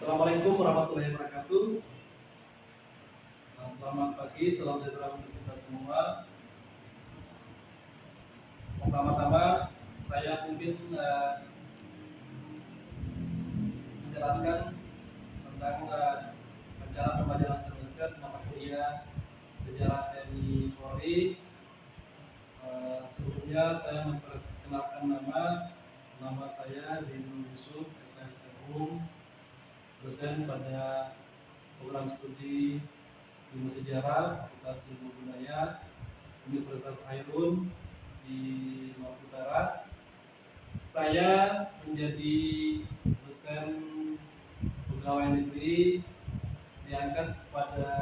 Assalamualaikum warahmatullahi wabarakatuh. Selamat pagi, salam sejahtera untuk kita semua. Pertama-tama saya mungkin menjelaskan tentang rencana pembelajaran semester mata kuliah sejarah TNI Polri. Sebelumnya saya memperkenalkan nama saya Dino Yusuf SSM, dosen pada program studi Ilmu Sejarah Fakultas Ilmu Budaya Universitas Hairun di Maluku Utara. Saya menjadi dosen pegawai negeri diangkat pada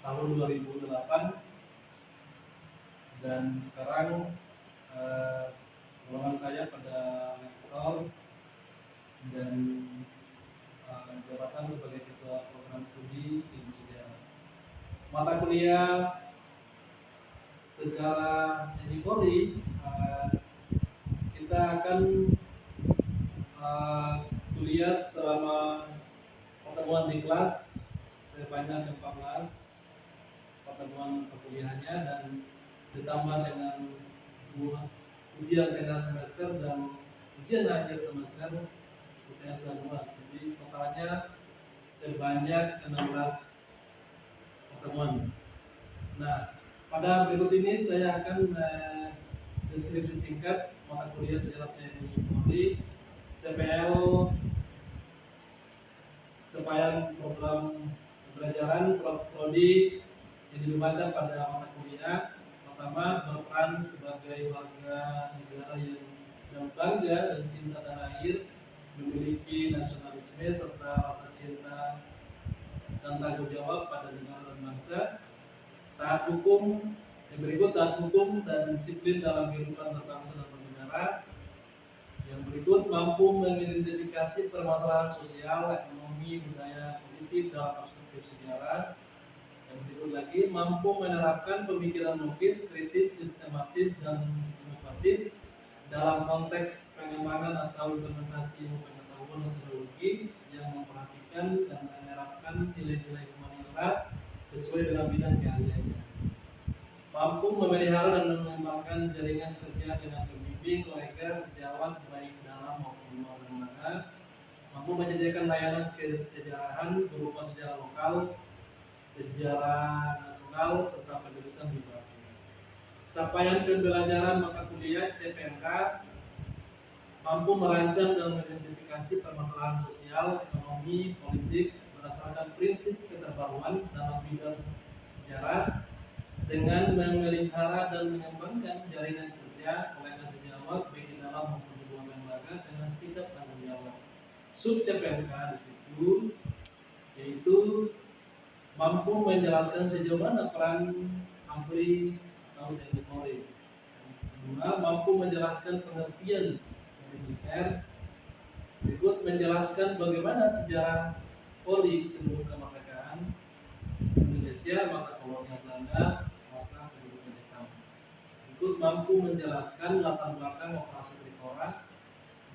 tahun 2008 dan sekarang golongan saya pada lektor dan jabatan sebagai ketua program studi ilmu sejarah. Mata kuliah sejarah TNI Polri kita akan kuliah selama pertemuan di kelas sebanyak 14 pertemuan perkuliahannya dan ditambah dengan 2 ujian tengah semester dan ujian akhir semester UTS dan UAS. Jadi totalnya sebanyak 16 pertemuan. Nah, pada berikut ini saya akan deskripsi singkat mata kuliah sejarah TNI Polri CPL capaian program pembelajaran prodi yang dibebankan pada mata kuliah. Pertama, berperan sebagai warga negara yang bangga dan cinta tanah air, memiliki nasionalisme serta rasa cinta dan tanggung jawab pada negara dan bangsa. Taat hukum, yang berikut taat hukum dan disiplin dalam kehidupan berbangsa dan bernegara. Yang berikut mampu mengidentifikasi permasalahan sosial, ekonomi, budaya, politik dalam perspektif sejarah. Yang berikut lagi mampu menerapkan pemikiran logis, kritis, sistematis, dan inovatif dalam konteks pengembangan atau implementasi ilmu pengetahuan dan teknologi yang memperhatikan dan menerapkan nilai-nilai humaniora sesuai dengan bidang keahliannya. Mampu memelihara dan mengembangkan jaringan kerja dengan pembimbing, kolega, sejawat baik dalam maupun luar negara. Mampu menyediakan layanan kesejarahan berupa sejarah lokal, sejarah nasional, serta penulisan biografi. Capaian pembelajaran mata kuliah CPNK mampu merancang dan mengidentifikasi permasalahan sosial, ekonomi, politik berdasarkan prinsip keterbaruan dalam bidang sejarah dengan memelihara dan mengembangkan jaringan kerja kolega sejawat baik di dalam maupun di luar lembaga dengan sikap tanggung jawab. Sub CPNK di situ yaitu mampu menjelaskan sejauh mana peran AMPRI atau TNI Polri. Kedua, mampu menjelaskan pengertian dari militer. Berikut menjelaskan bagaimana sejarah Polri sebelum kemerdekaan Indonesia, masa kolonial Belanda, masa pendudukan Jepang. Berikut mampu menjelaskan latar belakang operasi Trikora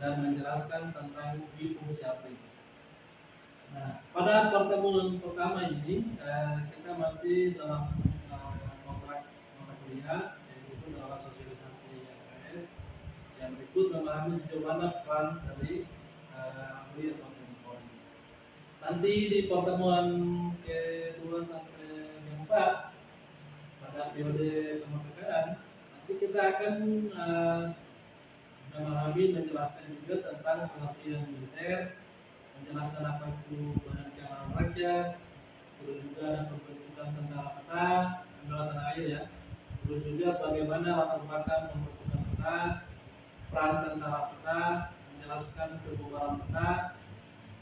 dan menjelaskan tentang fungsi AMPRI. Nah, pada pertemuan pertama ini kita masih dalam kontrak mata kuliah, yaitu adalah sosialisasi LPS. Yang berikut memahami sejauh mana peran dari AMPRI atau TNI Polri. Nanti di pertemuan kedua sampai keempat pada periode kemerdekaan, nanti kita akan memahami, menjelaskan juga tentang pengertian militer, menjelaskan apa itu Badan Keamanan Rakyat, terus juga ada pembentukan tentara peta, pembela tanah air ya, terus juga bagaimana latar belakang pembentukan peta, peran tentara peta, menjelaskan kebubaran peta,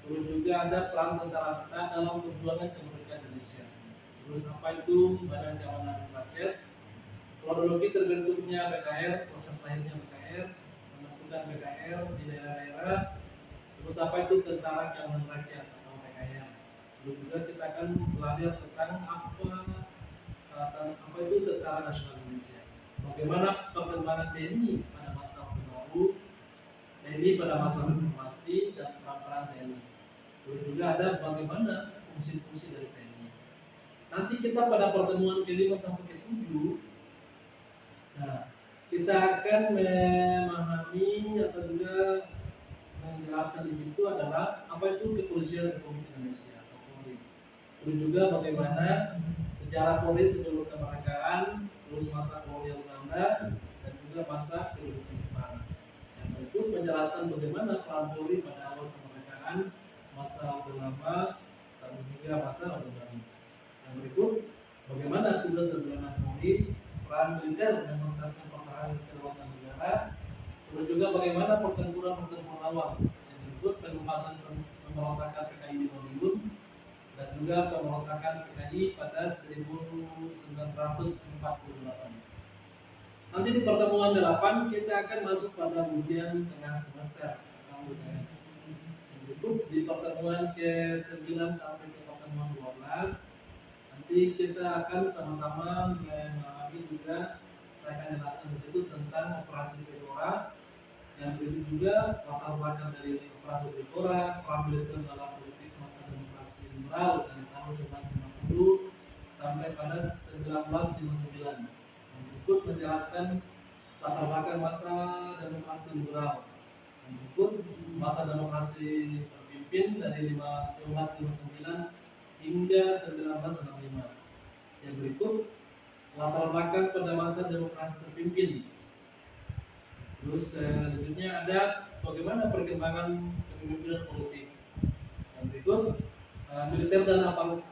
terus juga ada peran tentara peta dalam perjuangan kemerdekaan Indonesia. Terus apa itu Badan Keamanan Rakyat, kronologi terbentuknya BKR, proses lahirnya BKR, pembentukan BKR di daerah-daerah. Terus apa itu Tentara Keamanan Rakyat atau TKR. Terus juga kita akan belajar tentang apa itu Tentara Nasional Indonesia. Bagaimana perkembangan TNI pada masa Orde Baru, TNI pada masa reformasi dan peran TNI. Lalu juga ada bagaimana fungsi-fungsi dari TNI. Nanti kita pada pertemuan ke-5 sampai ke-7, nah, kita akan memahami atau juga menjelaskan di situ adalah apa itu Kepolisian Republik Indonesia atau Polri. Terus juga bagaimana sejarah Polri sebelum kemerdekaan, terus masa kolonial Belanda, dan juga masa kedudukan Jepang. Yang berikut menjelaskan bagaimana peran Polri pada awal kemerdekaan, masa Orde Lama, sampai hingga masa Orde Baru. Yang berikut bagaimana tugas dan kewenangan Polri, peran militer mempertahankan pertahanan kedaulatan negara, terus juga bagaimana pertempuran awal. Yang berikut penumpasan pemberontakan PKI di Madiun dan juga pemberontakan PKI pada 1948. Nanti di pertemuan 8 kita akan masuk pada ujian tengah semester atau UTS. Berikut di pertemuan ke-9 sampai ke pertemuan 12 nanti kita akan sama-sama memahami juga, saya akan jelaskan di situ tentang operasi Trikora. Yang berikut juga latar belakang dari operasi Trikora, peran militer dalam politik masa demokrasi liberal dari tahun 1950 sampai pada 1959. Yang berikut menjelaskan latar belakang masa demokrasi liberal. Yang berikut masa demokrasi terpimpin dari 1959 hingga 1965. Yang berikut latar belakang pada masa demokrasi terpimpin. Terus selanjutnya ada bagaimana perkembangan kepemimpinan politik. Yang berikut militer dan aparat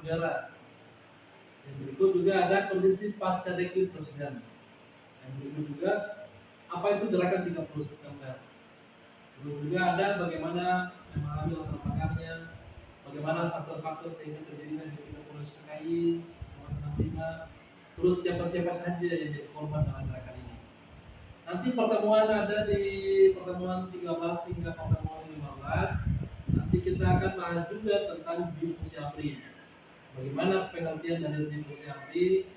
negara. Yang berikut juga ada kondisi pasca dekret presiden. Yang berikut juga apa itu gerakan 30 September. Terus juga ada bagaimana memahami latar belakangnya, bagaimana faktor-faktor sehingga terjadinya dekret PKI 1965. Terus siapa-siapa saja yang jadi korban dalam gerakan ini. Nanti pertemuan ada di pertemuan 13 hingga pertemuan 15. Nanti kita akan bahas juga tentang diffusi ABRI. Bagaimana pengertian dari diffusi ABRI,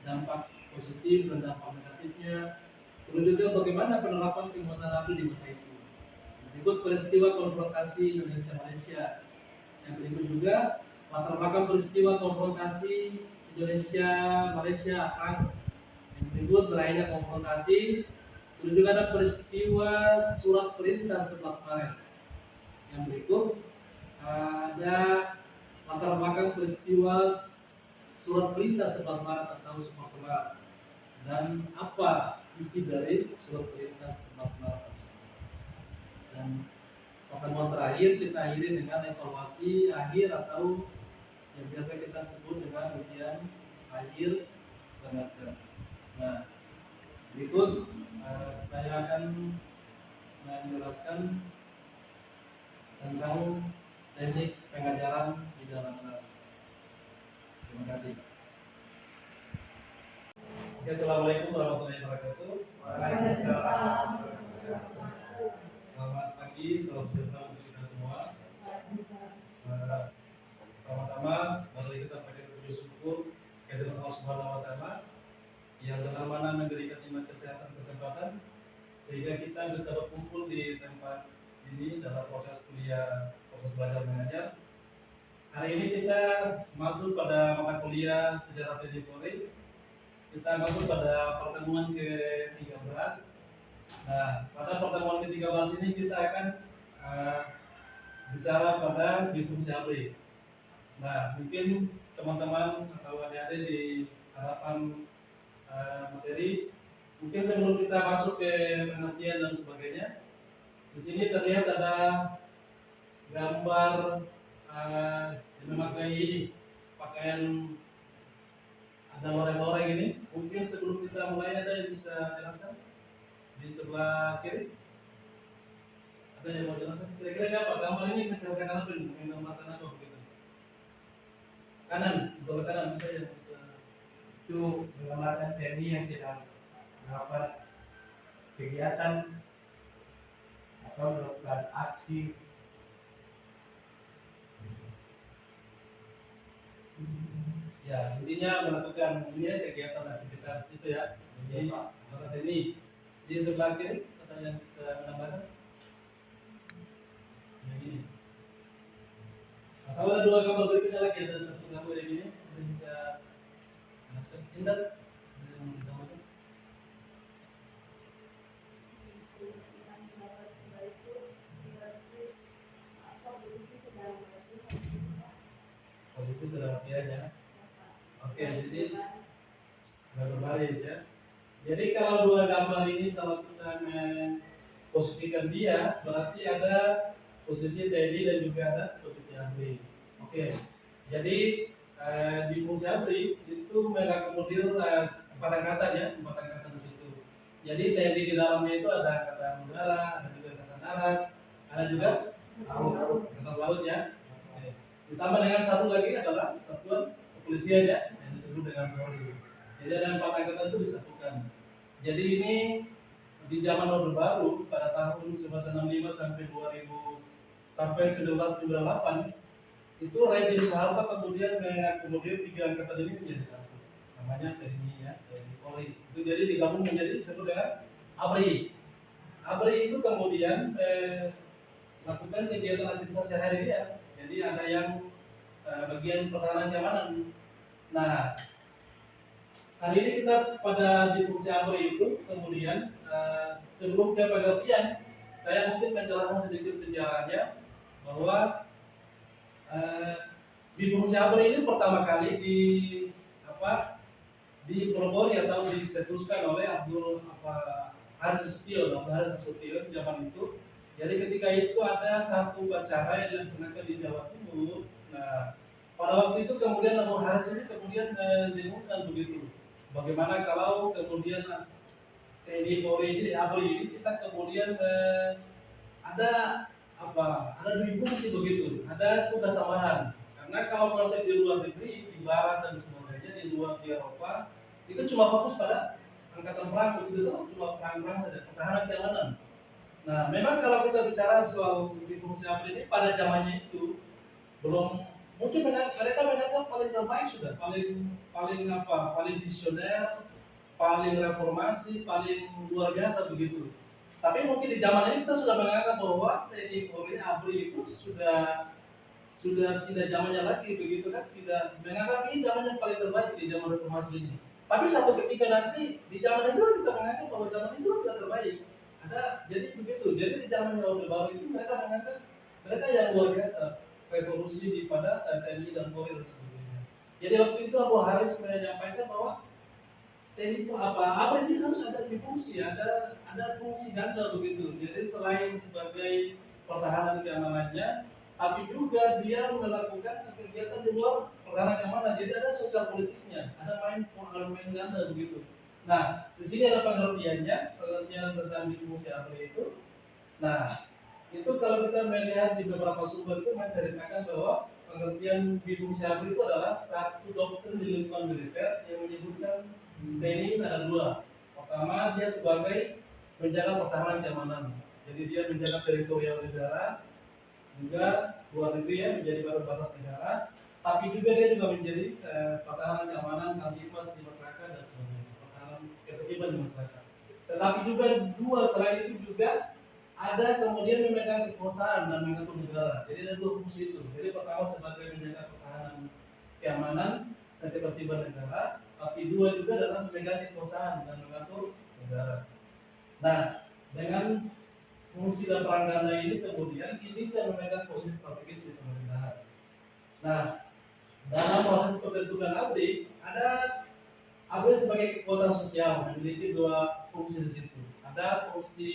dampak positif dan dampak negatifnya. Terus juga bagaimana penerapan penguasaan ABRI di masa itu. Berikut peristiwa konfrontasi Indonesia-Malaysia. Yang berikut juga latar belakang peristiwa konfrontasi Indonesia-Malaysia perang. Yang berikut berakhirnya konfrontasi. Terus juga ada peristiwa surat perintah 11 Maret. Yang berikut ada latar belakang peristiwa surat perintah 11 Maret atau Superselar dan apa isi dari surat perintah 11 Maret tersebut. Dan pertemuan terakhir kita akhiri dengan evaluasi akhir atau yang biasa kita sebut dengan ujian akhir semester. Nah, berikut saya akan menjelaskan tentang teknik pengajaran di dalam kelas. Terima kasih. Oke, assalamualaikum warahmatullahi wabarakatuh. Waalaikumsalam. Selamat pagi, salam sejahtera untuk kita semua. Pertama-tama, mari kita pakai puji syukur kehadirat Allah Subhanahu Wa Taala yang dalam mana memberikan nikmat kesehatan kesempatan sehingga kita bisa berkumpul di tempat ini dalam proses kuliah, proses belajar mengajar. Hari ini kita masuk pada mata kuliah Sejarah TNI Polri. Kita masuk pada pertemuan ke-13. Nah, pada pertemuan ke-13 ini kita akan bicara pada diffusi ABRI. Nah, mungkin teman-teman atau adik-adik di hadapan materi, mungkin sebelum kita masuk ke pengertian dan sebagainya, di sini terlihat ada gambar yang memakai ini pakaian, ada loreng-loreng ini. Mungkin sebelum kita mulai ada yang bisa jelaskan di sebelah kiri? Ada yang mau jelaskan? Kira-kira apa gambar ini menceritakan apa ini? Menggambarkan apa begitu? Kanan, sebelah kanan kita yang bisa. Itu menggambarkan TNI yang sedang melakukan kegiatan atau melakukan aksi Ya, intinya melakukan ini kegiatan aktivitas itu ya. Jadi maka TNI di sebelah kiri ada yang bisa menambahkan? Yang ini. Nah, kalau ada dua gambar berikutnya lagi, ada satu gambar yang ini, kita bisa jelaskan. Indah, yang digambarkan. Posisi sedang latihan ya. Oke, jadi sudah berbaris ya. Jadi kalau dua gambar ini kalau kita memposisikan dia, berarti ada posisi Teddy dan juga ada posisi Abri. Oke, jadi di fungsi Abri itu mengakomodir empat angkatan ya, empat angkatan di situ. Jadi Teddy di dalamnya itu ada angkatan udara, ada juga angkatan darat, ada juga angkatan laut ya. Oke. Ditambah dengan satu lagi adalah satuan kepolisian ya, yang disebut dengan Polri. Jadi ada empat angkatan itu disatukan. Jadi ini di zaman Orde Baru pada tahun 1965 sampai 2000 sampai 1998 itu rejim Soeharto kemudian mengakomodir tiga angkatan ini menjadi satu. Namanya TNI ya, TNI Polri. Itu jadi digabung menjadi disebut dengan ABRI. ABRI itu kemudian melakukan kegiatan aktivitas sehari-hari ya. Jadi ada yang bagian pertahanan keamanan. Nah, hari ini kita pada di fungsi ABRI itu kemudian sebelum ke pengertian, saya mungkin menjelaskan sedikit sejarahnya bahwa di fungsi ABRI ini pertama kali dipropori atau dicetuskan oleh Abdul Haris Nasution zaman itu. Jadi ketika itu ada satu upacara yang dilaksanakan di Jawa Timur. Nah, pada waktu itu kemudian Abdul Haris ini kemudian mendengungkan begitu. Bagaimana kalau kemudian TNI Polri ini, ABRI ini kita kemudian ada dua fungsi begitu, ada tugas tambahan. Karena kalau konsep di luar negeri, di Barat dan sebagainya, di luar di Eropa, itu cuma fokus pada angkatan perang, begitu cuma perang saja, pertahanan keamanan. Nah, memang kalau kita bicara soal di fungsi ABRI ini pada zamannya itu belum mungkin mereka menganggap paling terbaik sudah, paling visioner, paling reformasi, paling luar biasa begitu. Tapi mungkin di zaman ini kita sudah menganggap bahwa TNI Polri ABRI itu sudah tidak zamannya lagi begitu kan, tidak menganggap ini zaman yang paling terbaik di zaman reformasi ini. Tapi satu ketika nanti di zaman itu kita menganggap bahwa zaman itu tidak terbaik. Jadi begitu. Jadi di zaman yang Orde Baru itu mereka menganggap mereka yang luar biasa revolusi di pada TNI dan Polri dan sebagainya. Jadi waktu itu Abu Haris menyampaikan bahwa TNI itu apa ini harus ada di fungsi, ada fungsi ganda begitu. Jadi selain sebagai pertahanan keamanannya, tapi juga dia melakukan kegiatan di luar pertahanan keamanan. Jadi ada sosial politiknya, ada main ganda begitu. Nah, di sini ada pengertian tentang di fungsi ABRI itu. Nah, itu kalau kita melihat di beberapa sumber itu menceritakan bahwa pengertian di fungsi ABRI itu adalah satu doktrin di lingkungan militer yang menyebutkan TNI ada dua. Pertama, dia sebagai menjaga pertahanan keamanan. Jadi dia menjaga teritorial negara, juga luar negeri ya, menjadi batas-batas negara. Tapi juga dia juga menjadi pertahanan keamanan, kamtipmas di masyarakat dan sebagainya, pertahanan ketertiban di masyarakat. Tetapi juga dua selain itu juga ada kemudian memegang kekuasaan dan mengatur negara. Jadi ada dua fungsi itu. Jadi pertama sebagai menjaga pertahanan keamanan dan ketertiban negara, tapi dua juga dalam memegang kekuasaan dan mengatur negara. Nah, dengan fungsi dan peran ganda ini kemudian ini kan memegang posisi strategis di pemerintahan. Nah, dalam proses pembentukan ABRI ada ABRI sebagai kekuatan sosial memiliki dua fungsi di situ. Ada fungsi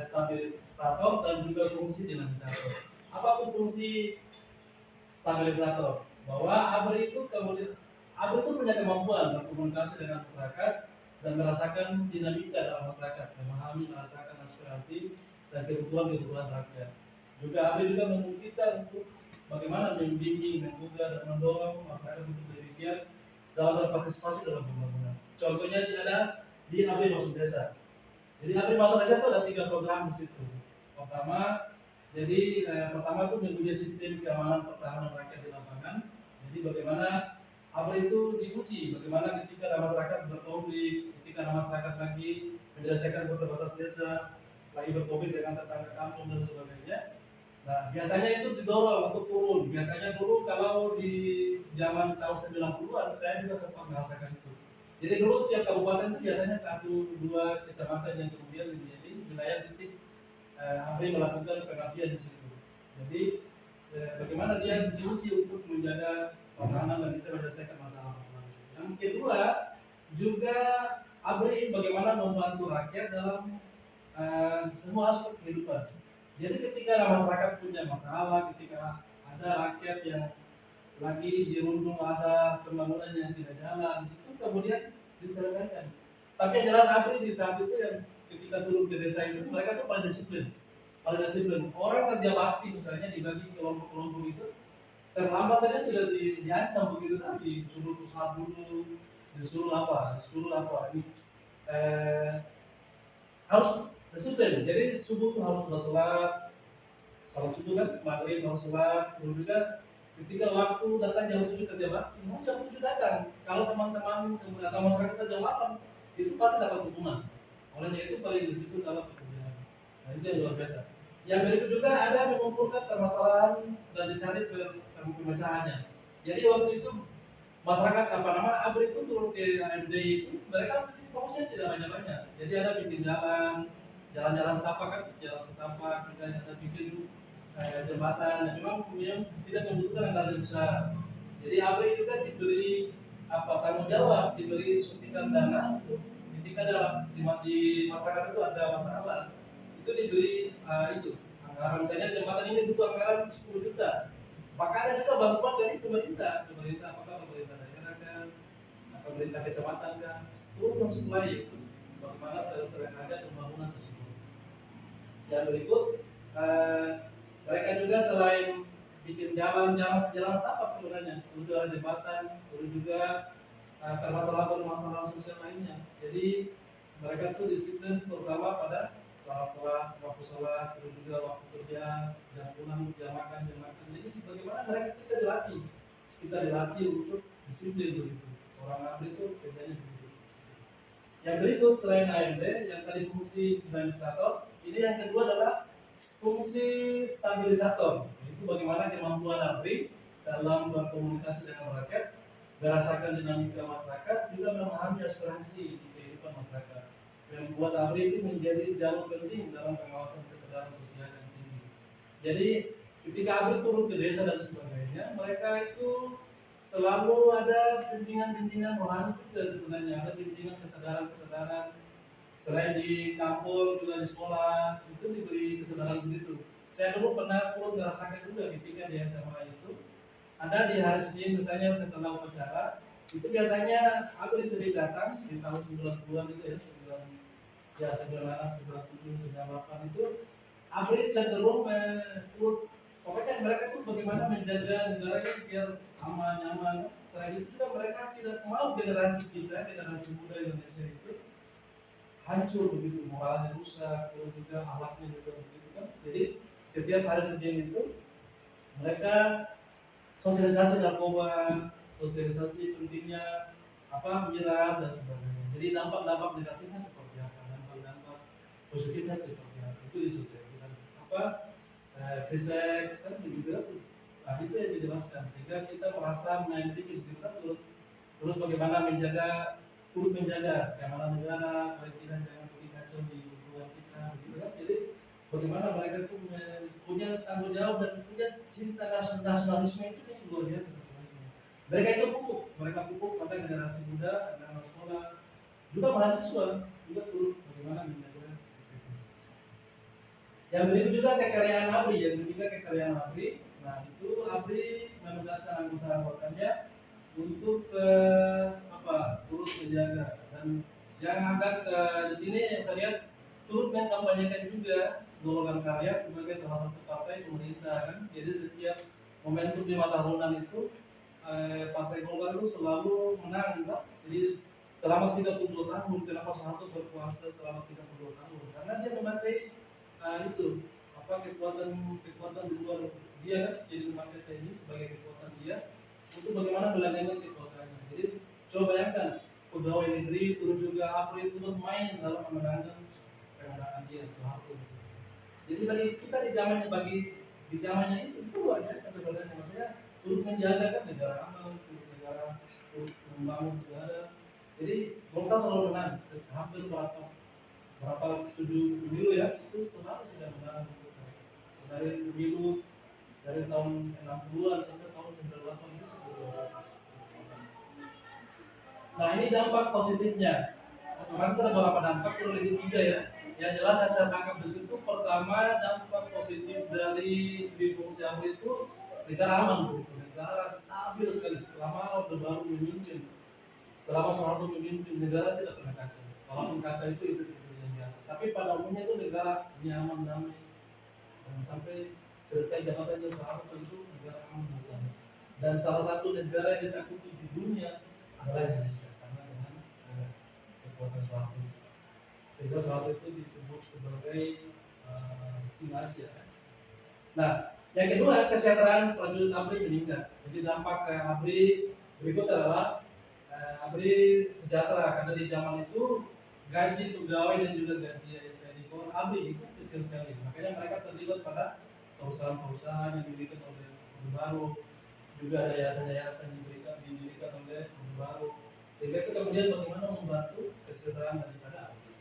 stabilisator dan juga fungsi dinamisator. Apapun fungsi stabilisator, bahwa ABRI itu punya kemampuan berkomunikasi dengan masyarakat dan merasakan dinamika dalam masyarakat, memahami, merasakan aspirasi dan kebutuhan rakyat. Juga ABRI juga memungkinkan untuk bagaimana membimbing, menggugah dan mendorong masyarakat untuk berpikir dalam berpartisipasi dalam pembangunan. Contohnya ada di ABRI Masuk Desa. Jadi ABRI Masuk Desa itu ada 3 program di situ. Pertama itu mempunyai sistem keamanan pertahanan rakyat di lapangan. Jadi bagaimana ABRI itu diuji, bagaimana ketika ada masyarakat berkonflik, ketika ada masyarakat lagi menyelesaikan batas desa, lagi berkonflik dengan tetangga kampung dan sebagainya. Nah, biasanya itu didorong untuk turun. Biasanya dulu kalau di zaman tahun 90-an saya juga sempat merasakan itu. Jadi dulu tiap kabupaten itu biasanya satu dua kecamatan yang kemudian menjadi wilayah titik ABRI melakukan pengabdian di situ. Jadi bagaimana dia diuji untuk menjaga keamanan dan bisa menyelesaikan masalah-masalah. Yang kedua juga ABRI bagaimana membantu rakyat dalam semua aspek kehidupan. Jadi ketika ada masyarakat punya masalah, ketika ada rakyat yang lagi dirundung ada pembangunan yang tidak jalan, itu kemudian diselesaikan. Tapi yang jelas ABRI di saat itu yang ketika turun ke desa itu mereka tuh pada disiplin. Pada disiplin. Orang kerja bakti misalnya dibagi kelompok-kelompok itu, terlambat saja sudah diancam begitu kan, disuruh usaha dulu, disuruh apa, ini harus disiplin. Jadi subuh tuh harus sudah sholat subuh kan, maghrib harus sholat, kemudian juga ketika waktu datang jam 7 kerja bakti, mau jam 7 datang. Kalau teman-teman atau masyarakat kerja malam, itu pasti dapat hukuman. Olehnya itu paling disiplin dalam pekerjaan. Nah itu yang luar biasa. Yang berikut juga ada mengumpulkan permasalahan dan dicari pemecahannya. Jadi waktu itu masyarakat ABRI itu turun ke AMD itu mereka fokusnya tidak banyak-banyak. Jadi ada bikin jalan-jalan setapak kan, jalan setapak, juga ada bikin jembatan yang memang yang tidak membutuhkan anggaran yang besar. Jadi ABRI juga diberi tanggung jawab, diberi suntikan dana untuk ketika di masyarakat itu ada masalah, itu diberi itu anggaran. Misalnya jembatan ini butuh anggaran 10 juta, maka ada juga bantuan dari pemerintah apakah pemerintah daerah kan, pemerintah kecamatan kan, itu mensuplai itu bagaimana terselesaikan ada pembangunan tersebut. Yang berikut mereka juga selain bikin jalan setapak sebenarnya, untuk ada jembatan, terus juga permasalahan sosial lainnya. Jadi mereka tuh disiplin terutama pada waktu sholat, terus juga waktu kerja, jam pulang, jam makan. Jadi bagaimana kita dilatih untuk disiplin begitu. Orang ABRI itu kerjanya begitu. Yang berikut selain AMD, yang tadi fungsi dinamisator, ini yang kedua adalah fungsi stabilisator. Itu bagaimana kemampuan ABRI dalam berkomunikasi dengan rakyat, merasakan dinamika masyarakat, juga memahami aspirasi di kehidupan masyarakat. Yang membuat ABRI itu menjadi jalur penting dalam pengawasan kesadaran sosial yang tinggi. Jadi ketika ABRI turun ke desa dan sebagainya, mereka itu selalu ada bimbingan rohani juga sebenarnya, ada bimbingan kesadaran. Selain di kampung juga di sekolah itu diberi kesadaran begitu. Saya dulu pernah turun merasakan juga ketika di SMA itu ada di hari Senin misalnya setelah upacara itu biasanya aku sering datang di tahun 90-an itu ya 96, 97, 98 itu ABRI cenderung pokoknya mereka itu bagaimana menjaga negara itu biar aman nyaman. Selain itu juga mereka tidak mau generasi muda Indonesia itu hancur begitu, moralnya rusak, terus juga akhlaknya juga begitu kan. Jadi setiap hari Senin itu mereka sosialisasi narkoba, sosialisasi pentingnya miras dan sebagainya. Jadi dampak negatifnya seperti apa, dampak positifnya seperti apa, itu disosialisasikan. Free sex kan begitu. Nah itu yang dijelaskan sehingga kita merasa menyayangi kita terus bagaimana turut menjaga keamanan negara, paling tidak jangan bikin kacau di lingkungan kita, begitu kan. Jadi bagaimana mereka itu punya tanggung jawab dan punya cinta nasionalisme itu yang luar biasa. Mereka pupuk pada generasi muda, anak sekolah, juga mahasiswa juga turut bagaimana menjaga disiplin. Yang berikut juga kekaryaan ABRI, yang ketiga kekaryaan ABRI. Nah itu ABRI menugaskan anggota-anggotanya untuk turut menjaga, dan yang agak di sini saya lihat turut mengkampanyekan juga golongan karya sebagai salah satu partai pemerintah kan. Jadi setiap momentum 5 tahunan itu partai Golkar itu selalu menang kan? Jadi selama 32 tahun kenapa Soeharto berkuasa selama 32 tahun, karena dia memakai kekuatan di luar dia kan, jadi memakai TNI sebagai kekuatan dia untuk bagaimana melanggengkan kekuasaannya. Jadi coba bayangkan pegawai negeri turun juga ABRI turut main dalam kemenangan dia Soeharto. Jadi bagi kita di zamannya bagi di zamannya itu luar biasa sebenarnya, maksudnya turut menjaga kan negara aman, turut membangun negara. Jadi Golkar selalu menang, hampir berapa tujuh pemilu ya, itu selalu sudah menang untuk mereka. So, dari pemilu dari tahun 60-an sampai tahun 98 itu nah ini dampak positifnya. Kemarin ada beberapa dampak, kurang lebih 3 ya. Yang jelas yang saya tangkap di situ, pertama dampak positif dari fungsi ABRI itu negara aman, negara stabil sekali selama Orde Baru memimpin. Selama Soeharto memimpin, negara tidak pernah kacau. Walaupun kacau itu yang biasa. Tapi pada umumnya itu negara nyaman, damai. Dan sampai selesai jabatannya Soeharto itu negara aman di sana. Dan salah satu negara yang ditakuti di dunia adalah Indonesia karena dengan kekuatan Soeharto. Sehingga Soeharto itu disebut sebagai singa Asia. Nah, yang kedua kesejahteraan prajurit ABRI meningkat. Jadi dampak ABRI berikut adalah ABRI sejahtera karena di zaman itu gaji pegawai dan juga gaji di bawah ABRI itu kecil sekali. Makanya mereka terlibat pada perusahaan-perusahaan yang didirikan oleh Orde Baru, juga ada yayasan-yayasan yang didirikan oleh Orde Baru. Sehingga itu kemudian bagaimana membantu kesejahteraan daripada ABRI.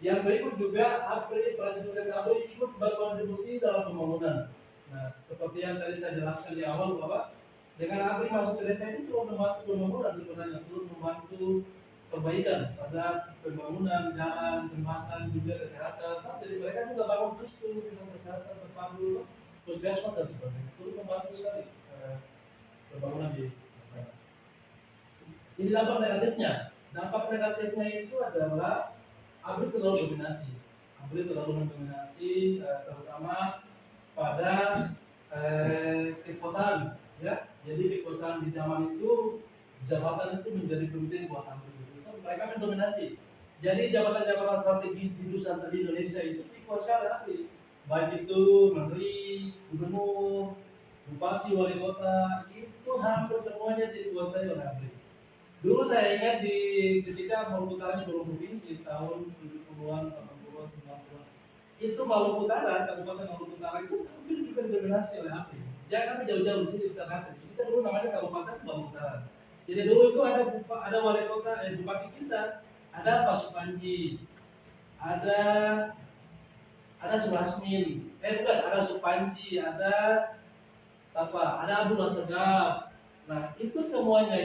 Yang berikut juga ABRI, prajurit ABRI ikut berkontribusi dalam pembangunan. Nah, seperti yang tadi saya jelaskan di awal bahwa dengan ABRI masuk ke desa itu turut membantu pembangunan sebenarnya, turut membantu perbaikan pada pembangunan jalan, jembatan, juga kesehatan. Nah, jadi mereka juga bangun pustu dengan kesehatan terpadu, puskesmas dan sebagainya. Turut membantu sekali pembangunan di masyarakat. Ini dampak negatifnya. Dampak negatifnya itu adalah ABRI terlalu dominasi. ABRI terlalu mendominasi terutama pada kekuasaan, ya. Jadi kekuasaan di zaman itu jabatan itu menjadi penting buat ABRI. Mereka mendominasi. Jadi jabatan-jabatan strategis di Nusantara di Indonesia itu dikuasai oleh ABRI. Baik itu menteri, gubernur, bupati, wali kota, itu hampir semuanya dikuasai oleh ABRI. Dulu saya ingat ketika Maluku Utara belum provinsi di tahun 70-an, 80-an, 90-an. Itu Maluku Utara, Kabupaten Maluku Utara itu hampir juga didominasi oleh ABRI. Jangan jauh-jauh di sini di Ternate. Kita dulu namanya Kabupaten Maluku Utara. Jadi dulu itu ada wali kota, bupati kita, ada Pak Supanji, ada Surasmin, bukan, ada Supanji, ada siapa, ada Abdullah Segaf. Nah itu semuanya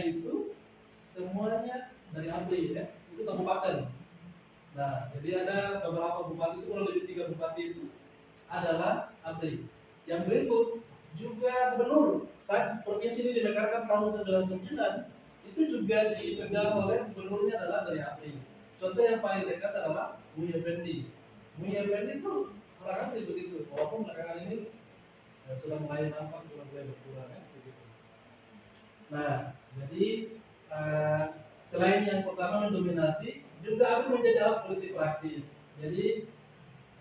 dari ABRI ya, itu kabupaten. Nah jadi ada beberapa bupati itu, kurang lebih 3 bupati itu adalah ABRI. Yang berikut juga gubernur saat provinsi ini dimekarkan tahun 99 itu juga dipegang oleh gubernurnya adalah dari ABRI. Contoh yang paling dekat adalah Muhyi Effendi. Muhyi Effendi itu orang ABRI begitu, walaupun belakangan ini sudah mulai nampak, sudah mulai berkurang ya, begitu. Nah jadi selain yang pertama mendominasi, juga ABRI menjadi alat politik praktis. Jadi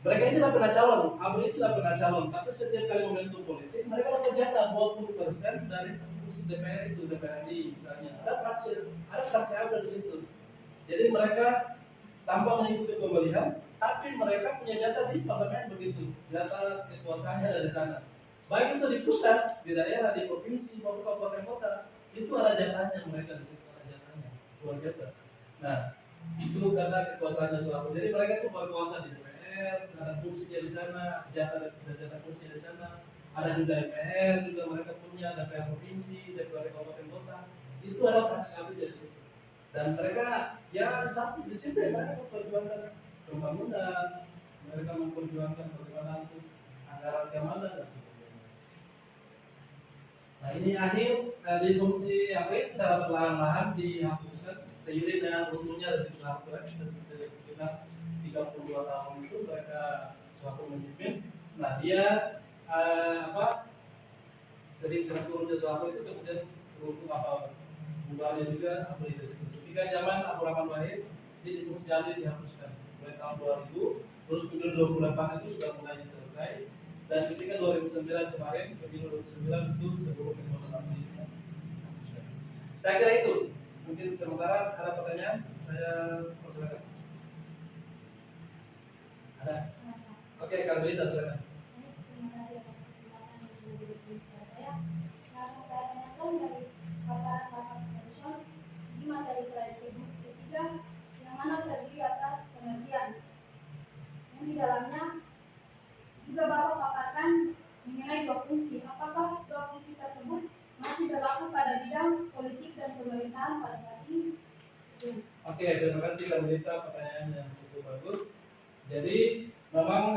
mereka ini tidak pernah calon, ABRI tidak pernah calon, tapi setiap kali momentum politik mereka dapat jatah 20% dari kursi DPR itu, DPR RI misalnya. Ada fraksi ABRI di situ. Jadi mereka tanpa mengikuti pemilihan, tapi mereka punya jatah di parlemen begitu, jatah kekuasaannya dari sana. Baik itu di pusat, di daerah, di provinsi, maupun kabupaten kota, itu ada jatahnya mereka di situ, ada jatahnya, luar biasa. Nah, itu karena kekuasaannya Soeharto. Jadi mereka itu berkuasa di DPR, ada fungsinya di sana, jatah fungsinya di sana. Ada juga DPR, juga mereka punya DPR provinsi, DPR kabupaten kota. Itu ada fraksi ABRI dari situ. Dan mereka ya satu di situ ya, mereka memperjuangkan pembangunan, mereka memperjuangkan bagaimana untuk anggaran keamanan dan sebagainya. Nah ini akhir di fungsi ABRI secara perlahan-lahan dihapuskan seiring dengan runtuhnya dari Soeharto sekitar 32 tahun itu mereka Soeharto memimpin. Nah dia sering turunnya Soeharto itu kemudian runtuh bubarnya juga ABRI di situ. Ketika zaman Abdurrahman Wahid di fungsi ABRI dihapuskan mulai tahun 2000, terus kemudian 2008 itu sudah mulai selesai. Dan ketika 2009 kemarin, pemilu 2009 itu sebelum kekuasaan ABRI dihapuskan. Saya kira itu. Mungkin sementara ada pertanyaan, saya persilakan. Ada? Oke, kalau begitu silakan. di dalamnya juga Bapak paparkan mengenai dua fungsi. Apakah dua fungsi tersebut masih berlaku pada bidang politik dan pemerintahan pada saat ini? Oke, terima kasih Kak Melita, pertanyaan yang cukup bagus. Jadi memang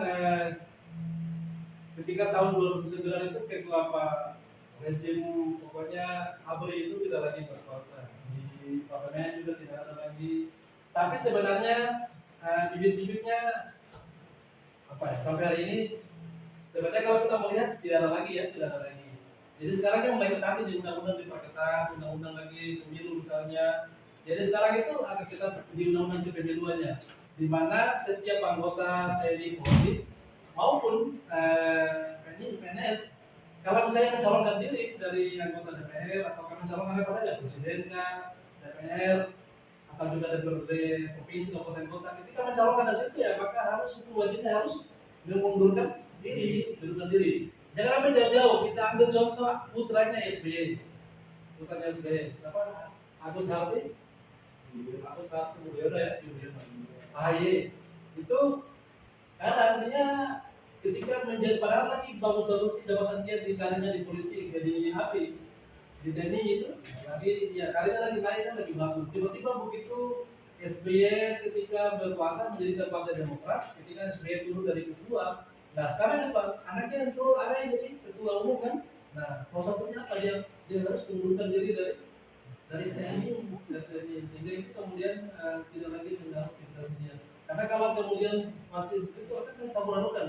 ketika tahun 2009 itu kelapa rejim pokoknya ABRI itu tidak lagi berkuasa di parlemen, juga tidak ada lagi. Tapi sebenarnya bibit-bibitnya apa ya, sampai hari ini sebenarnya kalau kita melihat tidak ada lagi ya, tidak ada lagi. Jadi sekarang yang mulai ketat di undang-undang diperketat, undang-undang lagi pemilu misalnya. Jadi sekarang itu ada kita di undang-undang kepemiluannya, di mana setiap anggota TNI Polri maupun PNS kalau misalnya mencalonkan diri dari anggota DPR atau mencalonkan apa saja, presiden kan, DPR atau juga dari berbagai provinsi kabupaten kota, ketika mencalonkan dari situ ya maka harus hukum wajibnya harus mengundurkan diri. Jangan sampai jauh-jauh. Kita ambil contoh putranya SBY, siapa? Agus Harti Yudhoyono ya, AHY itu sekarang dia ketika menjadi padahal lagi bagus-bagus jabatan dia di karirnya di politik, jadi HP di TNI itu lagi ya karirnya lagi naik kan lagi bagus. Tiba-tiba begitu SBY ketika berkuasa menjadi Partai Demokrat, ketika SBY turun dari ketua, nah sekarang apa? Anaknya yang turun, ada yang jadi ketua umum kan? Nah salah satunya apa dia harus mengundurkan diri dari TNI, sehingga itu kemudian tidak lagi mengganggu kinerja. Karena kalau kemudian masih begitu akan mencampur adukan.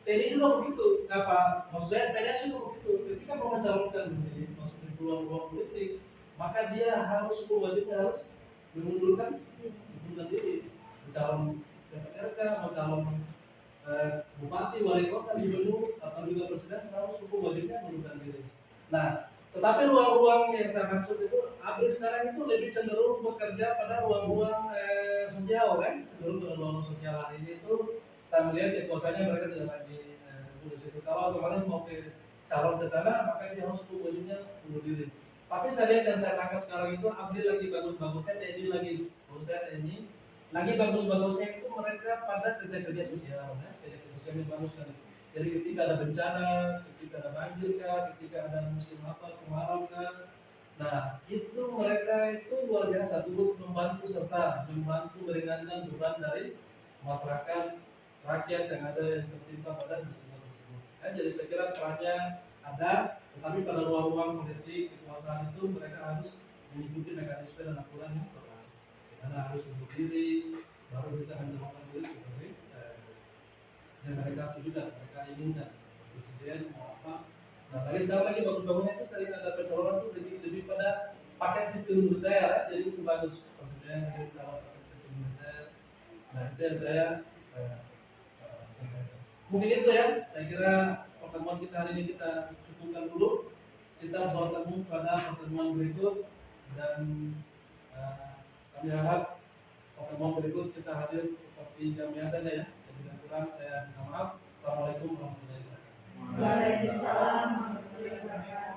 TNI juga begitu, apa? Maksud saya PNS juga begitu. Ketika mau mencalonkan diri, masuk ke ruang politik, maka dia harus wajibnya harus mengundurkan diri, mencalon PPRK, mencalon bupati, wali kota, gubernur, atau juga presiden harus wajibnya mengundurkan diri. Nah, tetapi ruang-ruang yang saya maksud itu, ABRI sekarang itu lebih cenderung bekerja pada ruang-ruang sosial kan, cenderung pada ruang sosial. Hari ini itu saya melihat ya kuasanya mereka tidak lagi di situ. Kalau otomatis mau ke calon ke sana, maka dia harus wajibnya bunuh diri. Tapi saya lihat dan saya tangkap sekarang itu ABRI lagi bagus-bagusnya, TNI lagi, menurut saya TNI lagi bagus-bagusnya itu mereka pada kerja-kerja sosial, ya, kerja-kerja sosial yang bagus kan. Jadi ketika ada bencana, ketika ada banjir kan, ketika ada musim apa, kemarau kan, nah itu mereka itu luar biasa turut membantu serta membantu meringankan beban dari masyarakat rakyat yang ada yang tertimpa pada musibah tersebut. Jadi saya kira perannya ada, tetapi pada ruang-ruang politik kekuasaan itu mereka harus mengikuti mekanisme dan aturan yang berlaku. Karena harus bunuh diri, baru bisa mencalonkan diri sebagai yang mereka tujukan, mereka inginkan presiden mau apa. Nah, lagi bagus-bagusnya itu sering ada pencalonan itu lebih pada paket sipil militer, jadi itu bagus presiden sering calon paket sipil militer. Nah, itu yang saya sampaikan. Mungkin itu ya, saya kira pertemuan kita hari ini kita cukupkan dulu. Kita bertemu pada pertemuan berikut dan kami harap pertemuan berikut kita hadir seperti jam biasanya ya. Jadi kurang saya minta maaf. Assalamualaikum warahmatullahi wabarakatuh. Waalaikumsalam warahmatullahi wabarakatuh.